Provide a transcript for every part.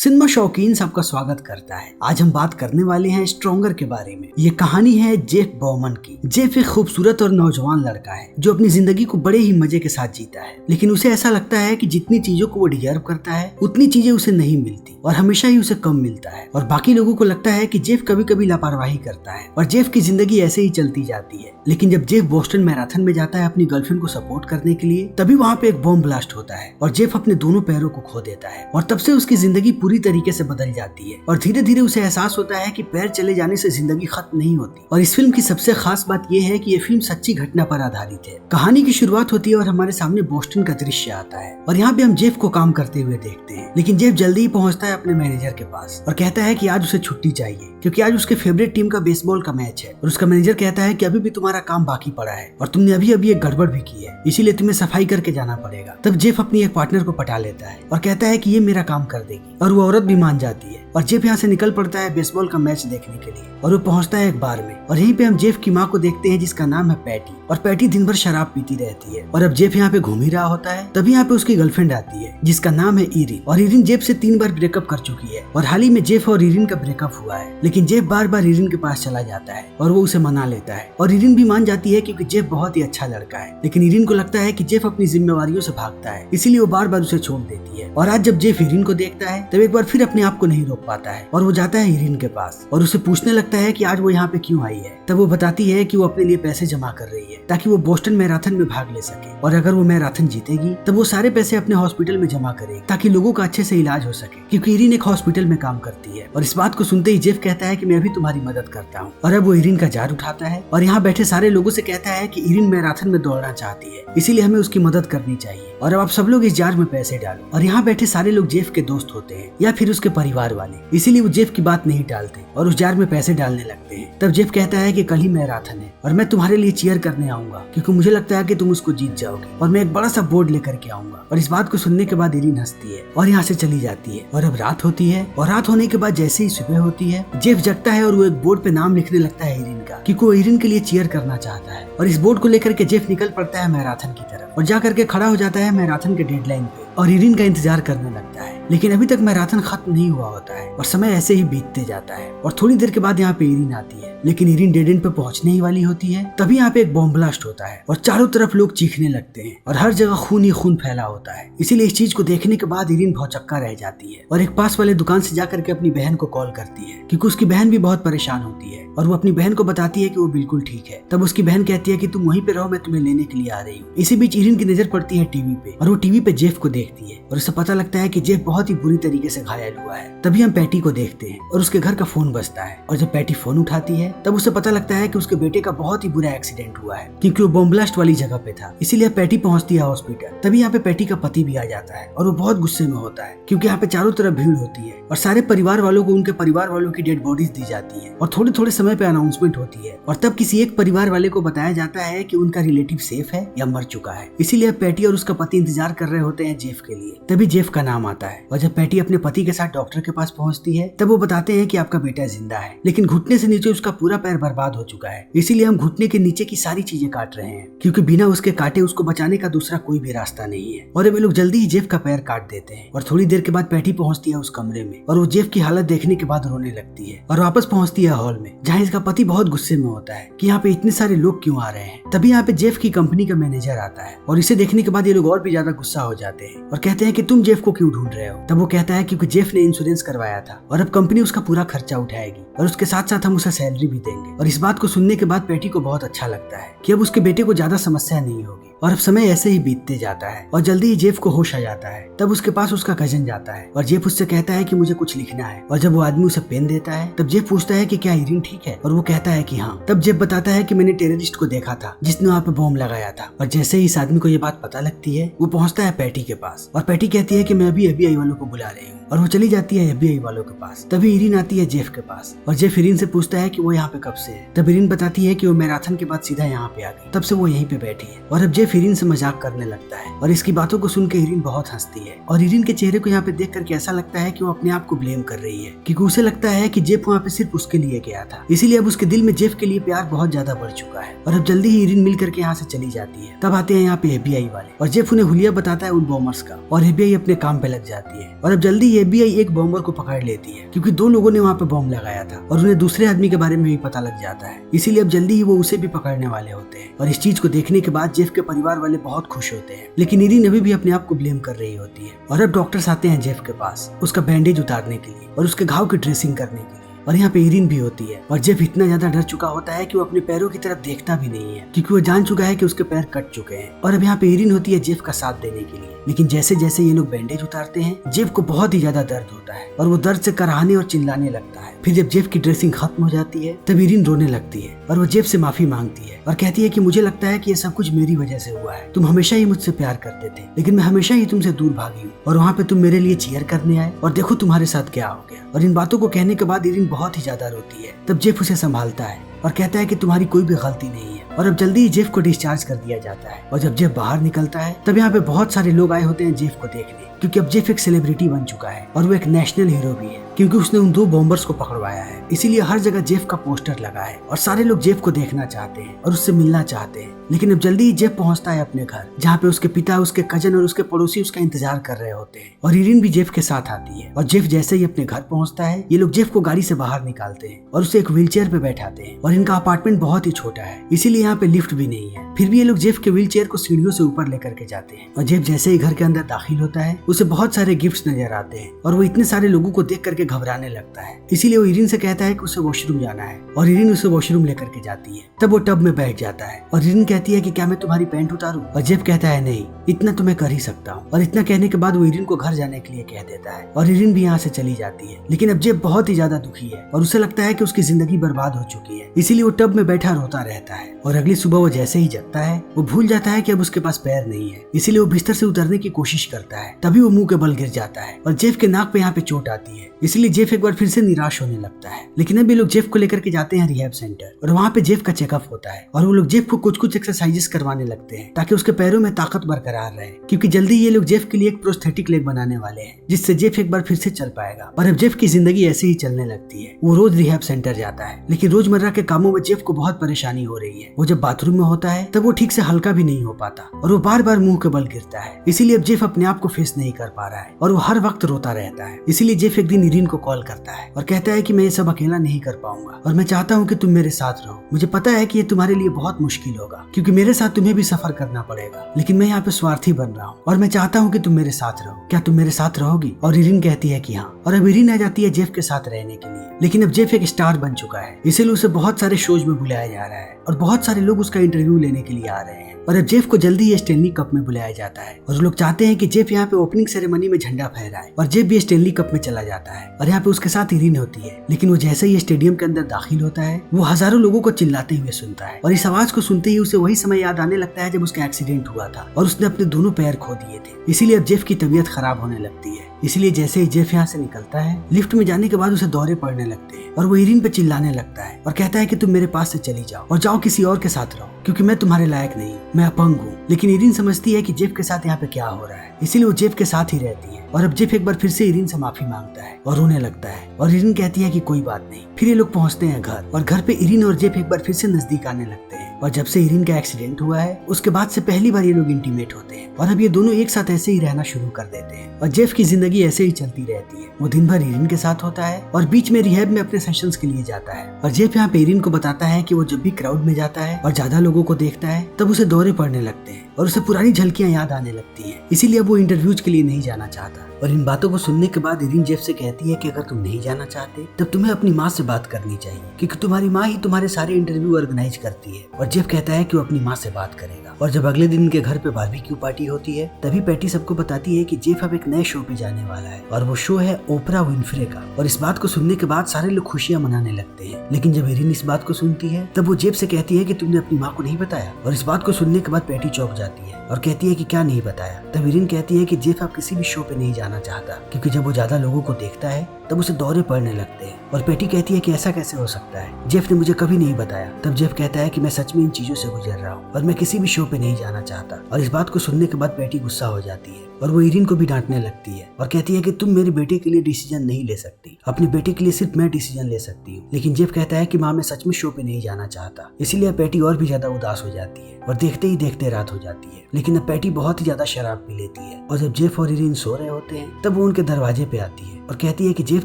Cinema शौकीन सबका स्वागत करता है। आज हम बात करने वाले हैं स्ट्रॉन्गर के बारे में। ये कहानी है जेफ बाउमन की। जेफ एक खूबसूरत और नौजवान लड़का है जो अपनी जिंदगी को बड़े ही मजे के साथ जीता है, लेकिन उसे ऐसा लगता है कि जितनी चीजों को वो डिजर्व करता है उतनी चीजें उसे नहीं मिलती और हमेशा ही उसे कम मिलता है। और बाकी लोगों को लगता है कि जेफ कभी कभी लापरवाही करता है और जेफ की जिंदगी ऐसे ही चलती जाती है। लेकिन जब जेफ बोस्टन मैराथन में जाता है अपनी गर्लफ्रेंड को सपोर्ट करने के लिए, तभी वहाँ पे एक बॉम्ब ब्लास्ट होता है और जेफ अपने दोनों पैरों को खो देता है और तब से उसकी जिंदगी पूरी तरीके से बदल जाती है और धीरे धीरे उसे एहसास होता है कि पैर चले जाने से जिंदगी खत्म नहीं होती। और इस फिल्म की सबसे खास बात यह है कि ये फिल्म सच्ची घटना पर आधारित है। कहानी की शुरुआत होती है और हमारे सामने बोस्टन का दृश्य आता है और यहाँ पे हम जेफ को काम करते हुए देखते हैं। लेकिन जेफ जल्दी ही पहुंचता है अपने मैनेजर के पास और कहता है कि आज उसे छुट्टी चाहिए क्योंकि आज उसके फेवरेट टीम का बेसबॉल का मैच है। और उसका मैनेजर कहता है कि अभी भी तुम्हारा काम बाकी पड़ा है और तुमने अभी अभी एक गड़बड़ भी की है, इसीलिए तुम्हें सफाई करके जाना पड़ेगा। तब जेफ अपनी एक पार्टनर को पटा लेता है और कहता है कि ये मेरा काम कर देगी और वो औरत भी मान जाती है और जेफ यहाँ से निकल पड़ता है बेसबॉल का मैच देखने के लिए और वो पहुंचता है एक बार में और यहीं पे हम जेफ की माँ को देखते हैं जिसका नाम है पैटी। और पैटी दिन भर शराब पीती रहती है और अब जेफ यहाँ पे घूम ही रहा होता है तभी यहाँ पे उसकी गर्लफ्रेंड आती है जिसका नाम है इरिन। और इरिन जेफ से 3 बार ब्रेकअप कर चुकी है और हाल ही में जेफ और इरिन का ब्रेकअप हुआ है। लेकिन जेफ बार बार इरिन के पास चला जाता है और वो उसे मना लेता है और इरिन भी मान जाती है क्योंकि जेफ बहुत ही अच्छा लड़का है। लेकिन इरिन को लगता है कि जेफ अपनी जिम्मेवारियों से भागता है, इसीलिए वो बार बार उसे छोड़ देती है। और आज जब जेफ इरिन को देखता है तब एक बार फिर अपने आप को नहीं रोक पाता है और वो जाता है इरिन के पास और उसे पूछने लगता है कि आज वो यहाँ पे क्यों आई है। तब वो बताती है कि वो अपने लिए पैसे जमा कर रही है ताकि वो बोस्टन मैराथन में भाग ले सके और अगर वो मैराथन जीतेगी तब वो सारे पैसे अपने हॉस्पिटल में जमा करेगी ताकि लोगों का अच्छे से इलाज हो सके, क्योंकि इरिन एक हॉस्पिटल में काम करती है। और इस बात को सुनते ही जेफ कहता है कि मैं भी तुम्हारी मदद करता हूँ। और अब वो इरिन का जार उठाता है और यहाँ बैठे सारे लोगों से कहता है कि इरिन मैराथन में दौड़ना चाहती है, इसीलिए हमें उसकी मदद करनी चाहिए और अब आप सब लोग इस जार में पैसे डालो। और यहाँ बैठे सारे लोग जेफ के दोस्त होते हैं या फिर उसके परिवार वाले, इसीलिए वो जेफ की बात नहीं टालते और उस जार में पैसे डालने लगते हैं। तब जेफ कहता है कि कल ही मैराथन है और मैं तुम्हारे लिए चीयर करने आऊंगा क्योंकि मुझे लगता है कि तुम उसको जीत जाओगे और मैं एक बड़ा सा बोर्ड लेकर के आऊंगा। और इस बात को सुनने के बाद इरिन हंसती है और यहाँ से चली जाती है। और अब रात होती है और रात होने के बाद जैसे ही सुबह होती है जेफ जगता है और वो एक बोर्ड पे नाम लिखने लगता है इरिन का, क्योंकि वो इरिन के लिए चीयर करना चाहता है। और इस बोर्ड को लेकर के जेफ निकल पड़ता है मैराथन की तरफ और जा करके खड़ा हो जाता है मैराथन के डेडलाइन पे और इरिन का इंतजार करने लगता है। लेकिन अभी तक मैराथन खत्म नहीं हुआ होता है और समय ऐसे ही बीतते जाता है। और थोड़ी देर के बाद यहाँ पे इरिन आती है, लेकिन इरिन डेड एंड पे पहुंचने ही वाली होती है। तभी यहाँ पे एक बॉम्ब ब्लास्ट होता है और चारों तरफ लोग चीखने लगते हैं और हर जगह खून ही खून फैला होता है। इसीलिए इस चीज को देखने के बाद इरिन भौचक्का रह जाती है और एक पास वाले दुकान से जाकर के अपनी बहन को कॉल करती है क्योंकि उसकी बहन भी बहुत परेशान होती है और वो अपनी बहन को बताती है कि वो बिल्कुल ठीक है। तब उसकी बहन कहती है कि तुम वहीं पे रहो, मैं तुम्हें लेने के लिए आ रही हूँ। इसी बीच इरिन की नजर पड़ती है टीवी पे और वो टीवी पे जेफ को देखती है और उसे पता लगता है कि जेफ बहुत ही बुरी तरीके से घायल हुआ है। तभी हम पैटी को देखते हैं और उसके घर का फोन बजता है और जब पैटी फोन उठाती है तब उसे पता लगता है कि उसके बेटे का बहुत ही बुरा एक्सीडेंट हुआ है क्योंकि वो बॉम्ब ब्लास्ट वाली जगह पे था। इसीलिए पैटी पहुंचती है हॉस्पिटल। तभी यहाँ पे पैटी का पति भी आ जाता है और वो बहुत गुस्से में होता है क्योंकि यहाँ पे चारों तरफ भीड़ होती है और सारे परिवार वालों को उनके परिवार वालों की डेड बॉडीज दी जाती है और थोड़े थोड़े समय पे अनाउंसमेंट होती है और तब किसी एक परिवार वाले को बताया जाता है कि उनका रिलेटिव सेफ है या मर चुका है। इसीलिए पैटी और उसका पति इंतजार कर रहे होते हैं जेफ के लिए। तभी जेफ का नाम आता है और जब पैटी अपने पति के साथ डॉक्टर के पास पहुंचती है तब वो बताते हैं कि आपका बेटा जिंदा है, लेकिन घुटने से नीचे उसका पूरा पैर बर्बाद हो चुका है, इसीलिए हम घुटने के नीचे की सारी चीजें काट रहे हैं क्योंकि बिना उसके काटे उसको बचाने का दूसरा कोई भी रास्ता नहीं है। और वे लोग जल्दी ही जेफ का पैर काट देते हैं और थोड़ी देर के बाद पैटी पहुंचती है उस कमरे में और वो जेफ की हालत देखने के बाद रोने लगती है और वापस पहुंचती है हॉल में जहाँ इसका पति बहुत गुस्से में होता है कि यहाँ पे इतने सारे लोग क्यों आ रहे हैं। तभी यहाँ पे जेफ की कंपनी का मैनेजर आता है और इसे देखने के बाद ये लोग और भी ज्यादा गुस्सा हो जाते हैं और कहते हैं कि तुम जेफ को क्यों ढूंढ रहे हो। तब वो कहता है क्योंकि जेफ ने इंश्योरेंस करवाया था और अब कंपनी उसका पूरा खर्चा उठाएगी और उसके साथ साथ हम उसे सैलरी भी देंगे। और इस बात को सुनने के बाद पैटी को बहुत अच्छा लगता है कि अब उसके बेटे को ज्यादा समस्या नहीं होगी। और अब समय ऐसे ही बीतते जाता है और जल्दी ही जेफ को होश आ जाता है। तब उसके पास उसका कजन जाता है और जेफ उससे कहता है कि मुझे कुछ लिखना है और जब वो आदमी उसे पेन देता है तब जेफ पूछता है कि क्या इरिन ठीक है और वो कहता है कि हाँ। तब जेफ बताता है कि मैंने टेररिस्ट को देखा था जिसने वहाँ पे बॉम्ब लगाया था। और जैसे ही इस आदमी को ये बात पता लगती है वो पहुंचता है पैटी के पास और पैटी कहती है कि मैं अभी FBI वालों को बुला रही हूँ और वो चली जाती है FBI वालों के पास। तभी इरिन आती है जेफ के पास और जेफ इरिन से पूछता है कि वो यहाँ पे कब से है। तब इरिन बताती है कि वो मैराथन के बाद सीधा यहाँ पे आ गई, तब से वो यहीं पे बैठी है। और अब जेफ जेफ इरिन से मजाक करने लगता है और इसकी बातों को सुन के इरिन बहुत हंसती है और इरिन के चेहरे को यहाँ पे देख करके ऐसा लगता है कि वो अपने आप को ब्लेम कर रही है, क्योंकि उसे लगता है कि जेफ वहाँ पे सिर्फ उसके लिए गया था, इसीलिए अब उसके दिल में जेफ के लिए प्यार बहुत ज्यादा बढ़ चुका है। और अब जल्दी ही इरिन मिल करके यहाँ से चली जाती है। तब आते हैं यहाँ पे FBI वाले और जेफ उन्हें हुलिया बताता है उन बॉम्बर्स का और FBI अपने काम पे लग जाती है। और अब जल्दी ही FBI एक बॉम्बर को पकड़ लेती है, क्योंकि 2 लोगों ने वहाँ पे बॉम्ब लगाया था और उन्हें दूसरे आदमी के बारे में भी पता लग जाता है, इसीलिए अब जल्दी ही वो उसे भी पकड़ने वाले होते हैं। और इस चीज को देखने के बाद जेफ के परिवार वाले बहुत खुश होते हैं, लेकिन इरिन अभी भी अपने आप को ब्लेम कर रही होती है। और अब डॉक्टर्स आते हैं जेफ के पास उसका बैंडेज उतारने के लिए और उसके घाव की ड्रेसिंग करने के लिए। और यहाँ पे इरिन भी होती है और जेफ इतना ज्यादा डर चुका होता है कि वो अपने पैरों की तरफ देखता भी नहीं है, क्योंकि वो जान चुका है कि उसके पैर कट चुके हैं। और अब यहाँ पे इरिन होती है जेफ का साथ देने के लिए, लेकिन जैसे जैसे ये लोग बैंडेज उतारते हैं जेफ को बहुत ही ज्यादा दर्द होता है और वो दर्द से कराहने और चिल्लाने लगता है। फिर जब जेफ की ड्रेसिंग खत्म हो जाती है तब इरिन रोने लगती है और वो जेफ से माफी मांगती है और कहती है कि मुझे लगता है कि ये सब कुछ मेरी वजह से हुआ है। तुम हमेशा ही मुझसे प्यार करते थे, लेकिन मैं हमेशा ही तुमसे दूर भागी हूँ और वहाँ पे तुम मेरे लिए चीयर करने आए और देखो तुम्हारे साथ क्या हो गया। और इन बातों को कहने के बाद इरिन बहुत ही ज्यादा रोती है। तब जेफ उसे संभालता है और कहता है कि तुम्हारी कोई भी गलती नहीं है। और अब जल्दी ही जेफ को डिस्चार्ज कर दिया जाता है। और जब जेफ बाहर निकलता है तब यहाँ पे बहुत सारे लोग आए होते हैं जेफ को देखने, क्योंकि अब जेफ एक सेलिब्रिटी बन चुका है और वो एक नेशनल हीरो भी है, क्योंकि उसने उन 2 बॉम्बर्स को पकड़वाया है। इसीलिए हर जगह जेफ का पोस्टर लगा है और सारे लोग जेफ को देखना चाहते हैं और उससे मिलना चाहते हैं। लेकिन अब जल्दी ही जेफ पहुंचता है अपने घर, जहाँ पे उसके पिता, उसके कजन और उसके पड़ोसी उसका इंतजार कर रहे होते हैं। और इरिन भी जेफ के साथ आती है और जेफ जैसे ही अपने घर पहुंचता है ये लोग जेफ को गाड़ी से बाहर निकालते हैं और उसे एक व्हीलचेयर पे बैठाते हैं। और इनका अपार्टमेंट बहुत ही छोटा है, इसीलिए यहाँ पे लिफ्ट भी नहीं है। फिर भी ये लोग जेफ के व्हीलचेयर को सीढ़ियों से ऊपर लेकर के जाते हैं। और जेफ जैसे ही घर के अंदर दाखिल होता है उसे बहुत सारे गिफ्ट्स नजर आते हैं और वो इतने सारे लोगों को देख करके घबराने लगता है। इसीलिए वो इरिन से कहता है कि उसे वॉशरूम जाना है और इरिन उसे वॉशरूम लेकर के जाती है। तब वो टब में बैठ जाता है और इरिन कहती है कि क्या मैं तुम्हारी पैंट उतारूं? और जेफ कहता है नहीं, इतना तो मैं कर ही सकता हूँ। और इतना कहने के बाद वो इरिन को घर जाने के लिए कह देता है और इरिन भी यहाँ से चली जाती है। लेकिन अब जेफ बहुत ही ज्यादा दुखी है और उसे लगता है कि उसकी जिंदगी बर्बाद हो चुकी है, इसीलिए वो टब में बैठा रोता रहता है। और अगली सुबह वो जैसे ही जगता है वो भूल जाता है कि अब उसके पास पैर नहीं है, इसीलिए वो बिस्तर से उतरने की कोशिश करता है। तभी वो मुंह के बल गिर जाता है और जेफ के नाक पे यहाँ पे चोट आती है, इसलिए जेफ एक बार फिर से निराश होने लगता है। लेकिन अब ये लोग जेफ को लेकर के जाते हैं रिहैब सेंटर और वहाँ पे जेफ का चेकअप होता है और वो लोग जेफ को कुछ कुछ एक्सरसाइजेस करवाने लगते हैं ताकि उसके पैरों में ताकत बरकरार रहे, क्योंकि जल्दी ये लोग जेफ के लिए एक प्रोस्थेटिक लेग बनाने वाले हैं जिससे जेफ एक बार फिर से चल पाएगा। और अब जेफ की जिंदगी ऐसे ही चलने लगती है। वो रोज रिहैब सेंटर जाता है, लेकिन रोजमर्रा के कामों में जेफ को बहुत परेशानी हो रही है। वो जब बाथरूम में होता है तब वो ठीक से हल्का भी नहीं हो पाता और वो बार बार मुंह के बल गिरता है, इसीलिए अब जेफ अपने आप को फेस नहीं कर पा रहा है और वो हर वक्त रोता रहता है। इसीलिए जेफ एक दिन इरिन को कॉल करता है और कहता है कि मैं ये सब अकेला नहीं कर पाऊंगा और मैं चाहता हूँ कि तुम मेरे साथ रहो। मुझे पता है कि ये तुम्हारे लिए बहुत मुश्किल होगा, क्योंकि मेरे साथ तुम्हें भी सफर करना पड़ेगा, लेकिन मैं यहाँ पे स्वार्थी बन रहा हूँ और मैं चाहता हूँ कि तुम मेरे साथ रहो। क्या तुम मेरे साथ रहोगी? और इरिन कहती है कि हाँ। और अब इरिन आ जाती है जेफ के साथ रहने के लिए, लेकिन अब जेफ एक स्टार बन चुका है, इसीलिए उसे बहुत सारे शोज में बुलाया जा रहा है और बहुत सारे लोग उसका इंटरव्यू लेने के लिए आ रहे हैं। और अब जेफ को जल्दी ही स्टेनली कप में बुलाया जाता है और लोग चाहते हैं कि जेफ यहाँ पे ओपनिंग सेरेमनी में झंडा फहराए और जेफ भी स्टेनली कप में चला जाता है और यहाँ पे उसके साथ इरिन होती है। लेकिन वो जैसे ही स्टेडियम के अंदर दाखिल होता है वो हजारों लोगों को चिल्लाते हुए सुनता है और इस आवाज को सुनते ही उसे वही समय याद आने लगता है जब उसका एक्सीडेंट हुआ था और उसने अपने दोनों पैर खो दिए थे। इसीलिए अब जेफ की तबीयत खराब होने लगती है। इसीलिए जैसे ही जेफ यहाँ से निकलता है लिफ्ट में जाने के बाद उसे दौरे पड़ने लगते हैं और वो इरिन पे चिल्लाने लगता है और कहता है कि तुम मेरे पास से चली जाओ और जाओ किसी और के साथ रहो, क्योंकि मैं तुम्हारे लायक नहीं, मैं अपंग हूँ। लेकिन इरिन समझती है कि जेफ के साथ यहाँ पे क्या हो रहा है, इसीलिए वो जेफ के साथ ही रहती है। और अब जेफ एक बार फिर से इरिन से माफी मांगता है और रोने लगता है और इरिन कहती है कि कोई बात नहीं। फिर ये लोग पहुंचते हैं घर और घर पे इरिन और जेफ एक बार फिर से नजदीक आने लगते हैं और जब से इरिन का एक्सीडेंट हुआ है उसके बाद से पहली बार ये लोग इंटीमेट होते हैं और अब ये दोनों एक साथ ऐसे ही रहना शुरू कर देते हैं और जेफ की जिंदगी ऐसे ही चलती रहती है। वो दिन भर इरिन के साथ होता है और बीच में रिहैब में अपने सेशंस के लिए जाता है और जेफ यहाँ पे इरिन को बताता है कि वो जब भी क्राउड में जाता है और ज्यादा लोगों को देखता है तब उसे दौरे पड़ने लगते हैं और उसे पुरानी झलकियां याद आने लगती हैं, इसीलिए अब वो इंटरव्यूज के लिए नहीं जाना चाहता। और इन बातों को सुनने के बाद इरिन जेफ से कहती है कि अगर तुम नहीं जाना चाहते तब तुम्हें अपनी माँ से बात करनी चाहिए, क्योंकि तुम्हारी माँ ही तुम्हारे सारे इंटरव्यू ऑर्गेनाइज करती है। और जेफ कहता है कि वो अपनी माँ से बात करेगा। और जब अगले दिन उनके घर पे बारबेक्यू पार्टी होती है तभी पैटी सबको बताती है कि जेफ अब एक नए शो पे जाने वाला है और वो शो है ओपरा विनफ्रे का। और इस बात को सुनने के बाद सारे लोग खुशियां मनाने लगते हैं। लेकिन जब इरिन इस बात को सुनती है तब वो जेफ से कहती है कि तुमने अपनी माँ को नहीं बताया। और इस बात को सुनने के बाद पैटी चौंक जाती है और कहती है कि क्या नहीं बताया। तब इरिन कहती है कि जेफ अब किसी भी शो पे नहीं जाना चाहता, क्योंकि जब वो ज्यादा लोगों को देखता है तब उसे दौरे पड़ने लगते हैं और पेटी कहती है कि ऐसा कैसे हो सकता है, जेफ ने मुझे कभी नहीं बताया। तब जेफ कहता है कि मैं सच में इन चीजों से गुजर रहा हूँ और मैं किसी भी शो पे नहीं जाना चाहता। और इस बात को सुनने के बाद पेटी गुस्सा हो जाती है और वो इरिन को भी डांटने लगती है और कहती है कि तुम मेरे बेटे के लिए डिसीजन नहीं ले सकती, अपने बेटे के लिए सिर्फ मैं डिसीजन ले सकती हूँ। लेकिन जेफ कहता है कि माँ मैं सच में शो पे नहीं जाना चाहता। इसीलिए पेटी और भी ज्यादा उदास हो जाती है और देखते ही देखते रात हो जाती है। लेकिन अब पेटी बहुत ही ज्यादा शराब पी लेती है और जब जेफ और इरिन सो रहे होते हैं तब वो उनके दरवाजे पे आती है और कहती है कि जेफ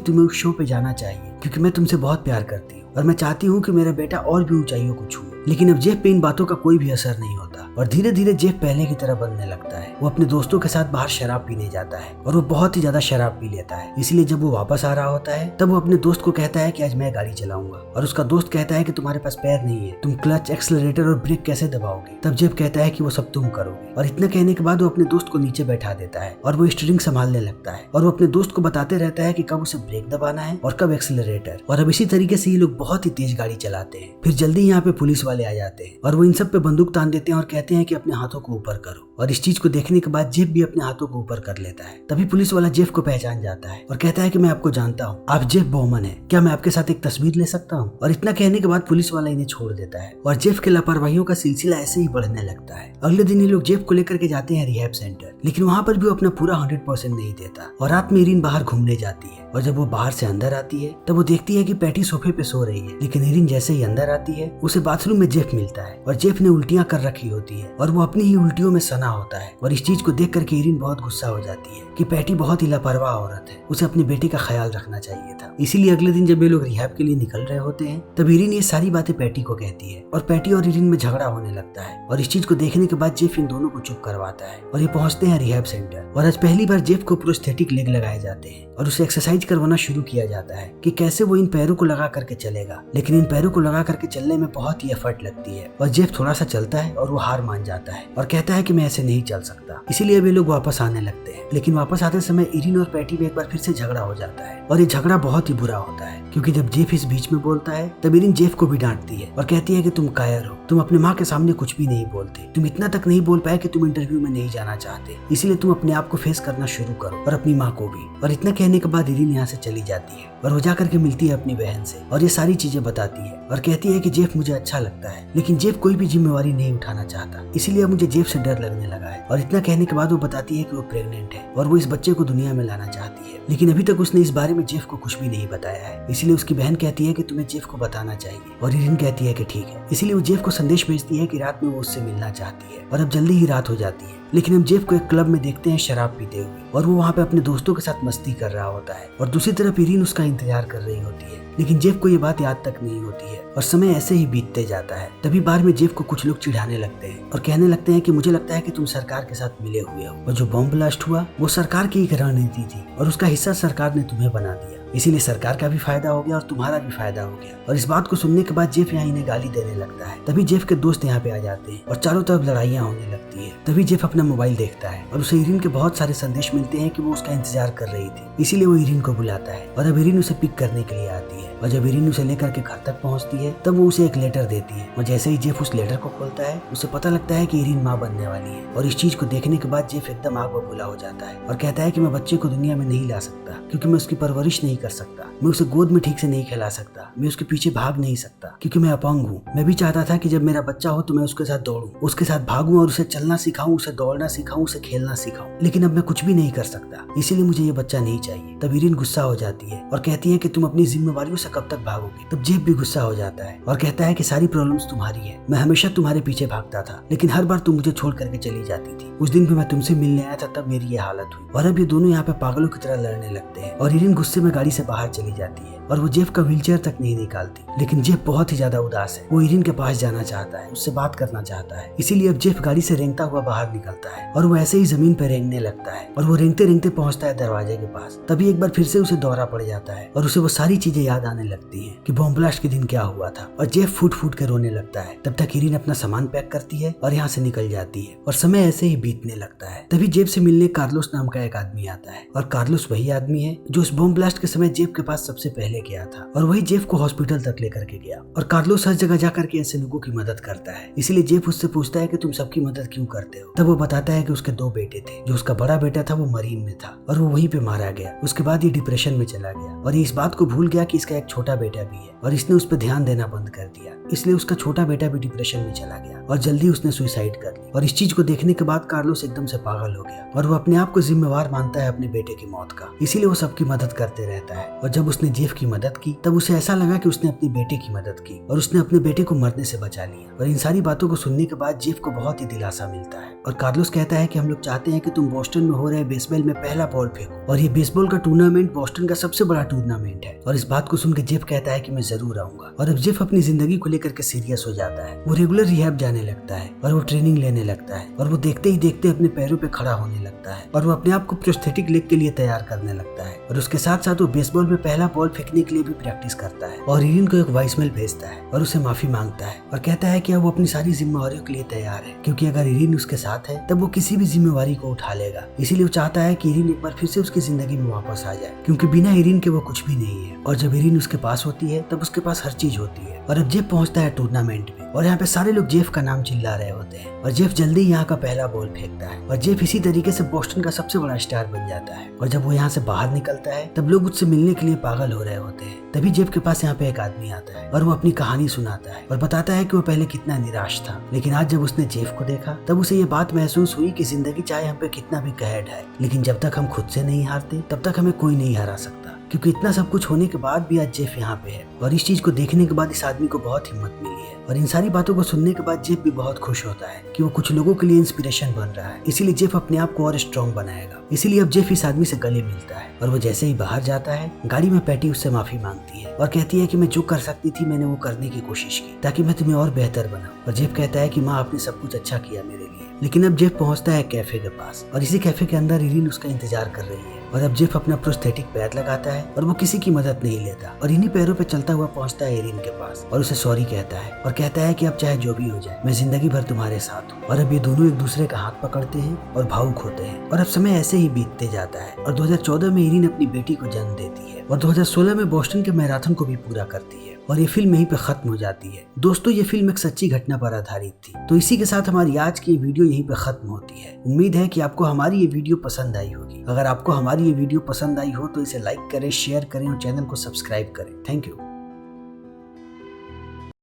तुम्हें उस शो पे जाना चाहिए क्योंकि मैं तुमसे बहुत प्यार करती हूँ और मैं चाहती हूँ कि मेरा बेटा और भी ऊंचाइयों को छुए। लेकिन अब जेफ पे इन बातों का कोई भी असर नहीं होता और धीरे धीरे जेफ पहले की तरह बनने लगता है। वो अपने दोस्तों के साथ बाहर शराब पीने जाता है और वो बहुत ही ज्यादा शराब पी लेता है। इसलिए जब वो वापस आ रहा होता है तब वो अपने दोस्त को कहता है कि आज मैं गाड़ी चलाऊंगा और उसका दोस्त कहता है कि तुम्हारे पास पैर नहीं है, तुम क्लच, एक्सेलरेटर और ब्रेक कैसे दबाओगे। तब जेफ कहता है कि वो सब तुम करोगे और इतना कहने के बाद वो अपने दोस्त को नीचे बैठा देता है और वो स्टीयरिंग संभालने लगता है और वो अपने दोस्त को बताते रहता है कि कब उसे ब्रेक दबाना है और कब एक्सेलरेटर। और अब इसी तरीके से ये लोग बहुत ही तेज गाड़ी चलाते हैं। फिर जल्दी यहाँ पे पुलिस वाले आ जाते हैं और वो इन सब पे बंदूक तान देते हैं और कहते हैं कि अपने हाथों को ऊपर करो। और इस चीज को देखने के बाद जेफ भी अपने हाथों को ऊपर कर लेता है। तभी पुलिस वाला जेफ को पहचान जाता है और कहता है कि मैं आपको जानता हूँ, आप जेफ बॉमन है, क्या मैं आपके साथ एक तस्वीर ले सकता हूँ। और इतना कहने के बाद पुलिस वाला इन्हें छोड़ देता है और जेफ के लापरवाहियों का सिलसिला ऐसे ही बढ़ने लगता है। अगले दिन ये लोग जेफ को लेकर के जाते हैं रिहैब सेंटर, लेकिन वहाँ पर भी वो अपना पूरा 100% नहीं देता और रात में इरिन बाहर घूमने जाती है और जब वो बाहर से अंदर आती है तब वो देखती है कि पेटी सोफे पे सो रही है। लेकिन इरिन जैसे ही अंदर आती है उसे बाथरूम में जेफ मिलता है और जेफ ने उल्टियां कर रखी होती है और वो अपनी ही उल्टियों में सना होता है। और इस चीज को देख करके इरिन बहुत गुस्सा हो जाती है कि पेटी बहुत ही लापरवाह औरत है, उसे अपने बेटे का ख्याल रखना चाहिए था। इसीलिए अगले दिन जब ये लोग रिहैब के लिए निकल रहे होते हैं तब इरिन ये सारी बातें पेटी को कहती है और पेटी और इरिन में झगड़ा होने लगता है। और इस चीज को देखने के बाद जेफ इन दोनों को चुप करवाता है और ये पहुंचते हैं रिहैब सेंटर। और आज पहली बार जेफ को प्रोस्थेटिक लेग लगाए जाते हैं और उसे एक्सरसाइज करवाना शुरू किया जाता है कि कैसे वो इन पैरों को लगा करके चलेगा। लेकिन इन पैरों को लगा करके चलने में बहुत ही एफर्ट लगती है और जेफ थोड़ा सा चलता है और वो हार मान जाता है और कहता है कि मैं ऐसे नहीं चल सकता। इसीलिए वे लोग वापस आने लगते हैं। लेकिन वापस आते समय इरिन और पेटी में एक बार फिर से झगड़ा हो जाता है और ये झगड़ा बहुत ही बुरा होता है क्योंकि जब जेफ इस बीच में बोलता है तब इरिन जेफ को भी डांटती है और कहती है कि तुम कायर हो, तुम अपने माँ के सामने कुछ भी नहीं बोलते, तुम इतना तक नहीं बोल पाए कि तुम इंटरव्यू में नहीं जाना चाहते, इसीलिए तुम अपने आप को फेस करना शुरू करो और अपनी माँ को भी। और इतना कहने के बाद इरिन यहाँ से चली जाती है और वो जा करके मिलती है अपनी बहन से और ये सारी चीजें बताती है और कहती है कि जेफ मुझे अच्छा लगता है लेकिन जेफ कोई भी जिम्मेवारी नहीं उठाना चाहता, इसीलिए मुझे जेफ से डर लगने लगा है। और इतना कहने के बाद वो बताती है कि वो प्रेग्नेंट है और वो इस बच्चे को दुनिया में लाना चाहती है, लेकिन अभी तक उसने इस बारे में जेफ को कुछ भी नहीं बताया है। इसीलिए उसकी बहन कहती है कि तुम्हें जेफ को बताना चाहिए और इरिन कहती है कि ठीक है। इसीलिए वो जेफ को संदेश भेजती है कि रात में वो उससे मिलना चाहती है। और अब जल्दी ही रात हो जाती है। लेकिन हम जेफ को एक क्लब में देखते हैं शराब पीते हुए और वो वहाँ पे अपने दोस्तों के साथ मस्ती कर रहा होता है और दूसरी तरफ इरिन उसका इंतजार कर रही होती है। लेकिन जेफ को ये बात याद तक नहीं होती है और समय ऐसे ही बीतते जाता है। तभी बार में जेफ को कुछ लोग चिढ़ाने लगते हैं और कहने लगते हैं कि मुझे लगता है कि तुम सरकार के साथ मिले हुए हो और जो बॉम्ब ब्लास्ट हुआ वो सरकार की एक रणनीति थी और उसका हिस्सा सरकार ने तुम्हें बना दिया, इसीलिए सरकार का भी फायदा हो गया और तुम्हारा भी फायदा हो गया। और इस बात को सुनने के बाद जेफ यहाँ इन्हें गाली देने लगता है। तभी जेफ के दोस्त यहाँ पे आ जाते हैं और चारों तरफ लड़ाइयाँ होने लगती है। तभी जेफ अपना मोबाइल देखता है और उसे इरिन के बहुत सारे संदेश मिलते हैं कि वो उसका इंतजार कर रही थी, इसीलिए वो इरिन को बुलाता है और अब इरिन उसे पिक करने के लिए आती है। और जब इरिन उसे लेकर के घर तक पहुंचती है तब वो उसे एक लेटर देती है और जैसे ही जेफ उस लेटर को खोलता है उसे पता लगता है कि इरिन माँ बनने वाली है। और इस चीज को देखने के बाद जेफ एकदम आग बबूला हो जाता है और कहता है कि मैं बच्चे को दुनिया में नहीं ला सकता क्योंकि मैं उसकी परवरिश नहीं कर सकता, मैं उसे गोद में ठीक से नहीं खिला सकता, मैं उसके पीछे भाग नहीं सकता क्योंकि मैं अपंग हूँ। मैं भी चाहता था कि जब मेरा बच्चा हो तो मैं उसके साथ दौड़ूं, उसके साथ भागूं और उसे चलना सिखाऊं, उसे दौड़ना सिखाऊं, उसे खेलना सिखाऊं, लेकिन अब मैं कुछ भी नहीं कर सकता, इसीलिए मुझे ये बच्चा नहीं चाहिए। तब इरिन गुस्सा हो जाती है और कहती है कि तुम अपनी जिम्मेवारियों से कब तक भागोगे। तब जेफ भी गुस्सा हो जाता है और कहता है कि सारी प्रॉब्लम्स तुम्हारी है, मैं हमेशा तुम्हारे पीछे भागता था लेकिन हर बार तुम मुझे छोड़ करके चली जाती थी। उस दिन भी मैं तुमसे मिलने आया था तब मेरी ये हालत हुई। और अब ये दोनों यहाँ पे पागलों की तरह लड़ने लगते हैं और इरिन गुस्से में गाड़ी से बाहर चली जाती है और वो जेफ का व्हीलचेयर तक नहीं निकालती। लेकिन जेफ बहुत ही ज्यादा उदास है, वो इरिन के पास जाना चाहता है, उससे बात करना चाहता है। इसीलिए अब जेफ गाड़ी से रेंगता हुआ बाहर निकलता है और वो ऐसे ही जमीन पर रेंगने लगता है और वो रेंगते रेंगते पहुंचता है दरवाजे के पास। तभी एक बार फिर से उसे दौरा पड़ जाता है और उसे वो सारी चीजें याद आने लगती हैं कि बॉम्ब ब्लास्ट के दिन क्या हुआ था और जेफ फूट फूट कर रोने लगता है। तब तक इरिन अपना सामान पैक करती है और यहाँ से निकल जाती है और समय ऐसे ही बीतने लगता है। तभी जेफ से मिलने कार्लोस नाम का एक आदमी आता है और कार्लोस वही आदमी है जो उस बॉम्ब ब्लास्ट के समय जेफ के पास सबसे पहले ले गया था और वही जेफ को हॉस्पिटल तक लेकर के गया। और कार्लोस हर जगह जाकर के ऐसे लोगों की मदद करता है। इसीलिए जेफ उससे पूछता है कि तुम सबकी मदद क्यों करते हो। तब वो बताता है कि उसके 2 बेटे थे। जो उसका बड़ा बेटा था वो मरीन में था और वो वहीं पे मारा गया। उसके बाद ये डिप्रेशन में चला गया और ये इस बात को भूल गया कि इसका एक छोटा बेटा भी है और इसने उस पर ध्यान देना बंद कर दिया। इसलिए उसका छोटा बेटा भी डिप्रेशन में चला गया और जल्दी उसने सुसाइड कर ली। और इस चीज को देखने के बाद कार्लोस एकदम से पागल हो गया और वो अपने आप को जिम्मेवार मानता है अपने बेटे की मौत का। इसीलिए वो सबकी मदद करते रहता है। और जब उसने जेफ की मदद की तब उसे ऐसा लगा कि उसने अपने बेटे की मदद की और उसने अपने बेटे को मरने से बचा लिया। और इन सारी बातों को सुनने के बाद जेफ को बहुत ही दिलासा मिलता है और कार्लोस कहता है कि हम लोग चाहते हैं कि तुम बोस्टन में हो रहे बेसबॉल में पहला बॉल फेंको। और ये बेसबॉल का टूर्नामेंट बोस्टन का सबसे बड़ा टूर्नामेंट है। और इस बात को सुन के जेफ कहता है कि मैं जरूर आऊंगा। और अब जेफ अपनी जिंदगी को लेकर के सीरियस हो जाता है। वो रेगुलर रिहैब जाने लगता है और वो ट्रेनिंग लेने लगता है और वो देखते ही देखते अपने पैरों पे खड़ा होने लगता है और वो अपने आप को प्रोस्थेटिक लेग के लिए तैयार करने लगता है। और उसके साथ साथ वो बेसबॉल में पहला बॉल फेंकने के लिए भी प्रैक्टिस करता है। और इरिन को एक वॉइसमेल भेजता है और उसे माफी मांगता है और कहता है कि अब वो अपनी सारी जिम्मेवारियों के लिए तैयार है, क्योंकि अगर इरिन उसके साथ है तब वो किसी भी जिम्मेवारी को उठा लेगा। इसीलिए वो चाहता है कि इरिन एक बार फिर से उसकी जिंदगी में वापस आ जाए, क्योंकि बिना इरिन के वो कुछ भी नहीं है। और जब इरिन उसके पास होती है तब उसके पास हर चीज होती है। और अब जेफ पहुंचता है टूर्नामेंट में और यहाँ पे सारे लोग जेफ का नाम चिल्ला रहे होते हैं और जेफ जल्दी यहाँ का पहला बॉल फेंकता है और जेफ इसी तरीके से बोस्टन का सबसे बड़ा स्टार बन जाता है। और जब वो यहाँ से बाहर निकलता है तब लोग उससे मिलने के लिए पागल हो रहे होते हैं। तभी जेफ के पास यहाँ पे एक आदमी आता है और वो अपनी कहानी सुनाता है और बताता है कि वो पहले कितना निराश था, लेकिन आज जब उसने जेफ को देखा तब उसे ये बात महसूस हुई कि जिंदगी चाहे हम पे कितना भी कहर ढाए, लेकिन जब तक हम खुद से नहीं हारते तब तक हमें कोई नहीं हरा सकता। क्योंकि इतना सब कुछ होने के बाद भी आज जेफ यहाँ पे है। और इस चीज को देखने के बाद इस आदमी को बहुत हिम्मत मिली है। और इन सारी बातों को सुनने के बाद जेफ भी बहुत खुश होता है कि वो कुछ लोगों के लिए इंस्पिरेशन बन रहा है। इसीलिए जेफ अपने आप को और स्ट्रॉन्ग बनाएगा। इसीलिए अब जेफ इस आदमी से गले मिलता है और वो जैसे ही बाहर जाता है गाड़ी में पैटी उससे माफी मांगती है और कहती है कि मैं जो कर सकती थी मैंने वो करने की कोशिश की ताकि मैं तुम्हें और बेहतर बनाऊं। और जेफ कहता है कि माँ आपने सब कुछ अच्छा किया मेरे लिए। लेकिन अब जेफ पहुंचता है कैफे के पास और इसी कैफे के अंदर इरिन उसका इंतजार कर रही है। और अब जेफ अपना प्रोस्थेटिक पैर लगाता है और वो किसी की मदद नहीं लेता और इन्हीं पैरों पे चलता हुआ पहुंचता है इरिन के पास और उसे सॉरी कहता है और कहता है कि अब चाहे जो भी हो जाए मैं जिंदगी भर तुम्हारे साथ हूँ। और अब ये दोनों एक दूसरे का हाथ पकड़ते हैं और भावुक होते हैं। और अब समय ऐसे ही बीतते जाता है और 2014 में इरिन अपनी बेटी को जन्म देती है और 2016 में बोस्टन के मैराथन को भी पूरा करती है और ये फिल्म यहीं पे खत्म हो जाती है। दोस्तों ये फिल्म एक सच्ची घटना पर आधारित थी। तो इसी के साथ हमारी आज की वीडियो यहीं पे खत्म होती है। उम्मीद है कि आपको हमारी ये वीडियो पसंद आई होगी। अगर आपको हमारी ये वीडियो पसंद आई हो तो इसे लाइक करें, शेयर करें और चैनल को सब्सक्राइब करें। Thank you.